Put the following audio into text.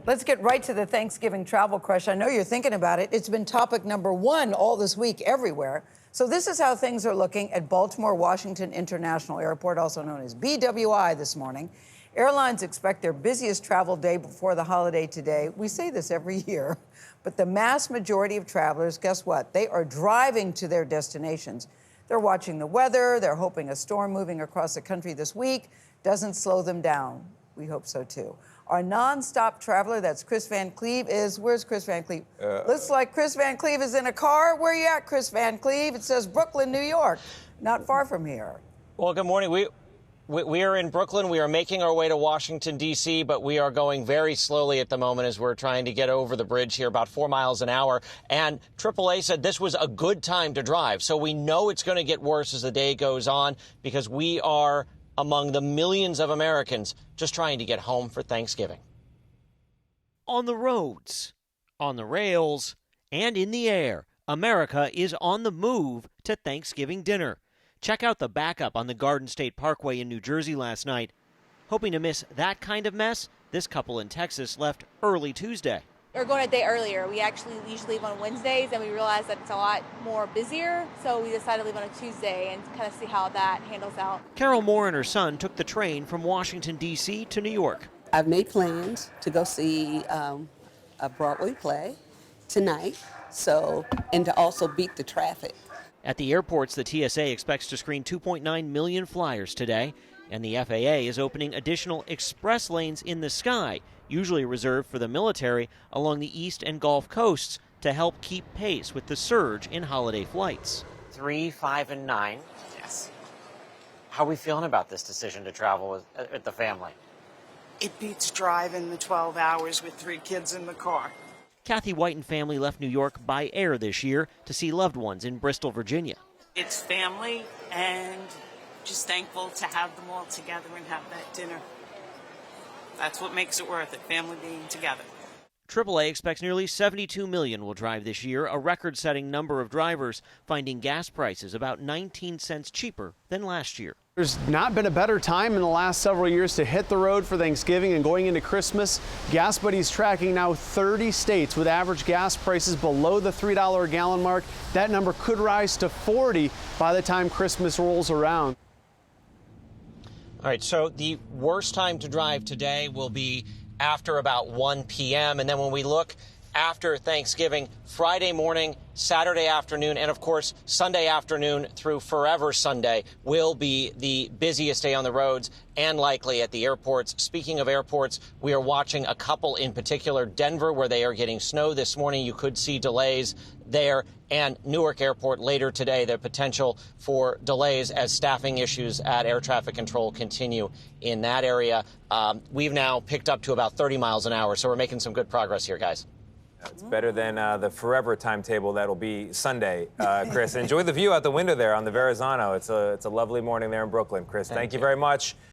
right, let's get right to the Thanksgiving travel crush. I know you're thinking about it. It's been topic #1 all this week everywhere. So this is how things are looking at Baltimore Washington International Airport, also known as BWI, this morning. Airlines expect their busiest travel day before the holiday today. We say this every year, but the mass majority of travelers, guess what? They are driving to their destinations. They're watching the weather. They're hoping a storm moving across the country this week doesn't slow them down. We hope so, too. Our nonstop traveler, that's Chris Van Cleve, where's Chris Van Cleve? Looks like Chris Van Cleve is in a car. Where you at, Chris Van Cleve? It says Brooklyn, New York. Not far from here. Well, good morning. We are in Brooklyn. We are making our way to Washington, D.C., but we are going very slowly at the moment as we're trying to get over the bridge here, about 4 miles an hour. And AAA said this was a good time to drive. So we know it's going to get worse as the day goes on because we are among the millions of Americans just trying to get home for Thanksgiving. On the roads, on the rails, and in the air, America is on the move to Thanksgiving dinner. Check out the backup on the Garden State Parkway in New Jersey last night. Hoping to miss that kind of mess, this couple in Texas left early Tuesday. We're going a day earlier. We actually usually leave on Wednesdays, and we realized that it's a lot more busier, so we decided to leave on a Tuesday and kind of see how that handles out. Carol Moore and her son took the train from Washington, D.C. to New York. I've made plans to go see a Broadway play tonight, and to also beat the traffic. At the airports, the TSA expects to screen 2.9 million flyers today, and the FAA is opening additional express lanes in the sky, usually reserved for the military, along the East and Gulf coasts to help keep pace with the surge in holiday flights. 3, 5, and 9. Yes. How are we feeling about this decision to travel with the family? It beats driving the 12 hours with 3 kids in the car. Kathy White and family left New York by air this year to see loved ones in Bristol, Virginia. It's family, and just thankful to have them all together and have that dinner. That's what makes it worth it, family being together. AAA expects nearly 72 million will drive this year, a record-setting number of drivers, finding gas prices about 19 cents cheaper than last year. There's not been a better time in the last several years to hit the road for Thanksgiving and going into Christmas. Gas Buddy's tracking now 30 states with average gas prices below the $3 a gallon mark. That number could rise to 40 by the time Christmas rolls around. All right, so the worst time to drive today will be after about 1 p.m. And then when we look after Thanksgiving, Friday morning, Saturday afternoon, and of course, Sunday afternoon through Forever Sunday will be the busiest day on the roads and likely at the airports. Speaking of airports, we are watching a couple in particular, Denver, where they are getting snow this morning. You could see delays there, and Newark Airport later today, the potential for delays as staffing issues at air traffic control continue in that area. We've now picked up to about 30 miles an hour, so we're making some good progress here, guys. It's better than the Forever timetable that'll be Sunday, Chris. Enjoy the view out the window there on the Verrazano. It's a lovely morning there in Brooklyn, Chris. Thank you very much.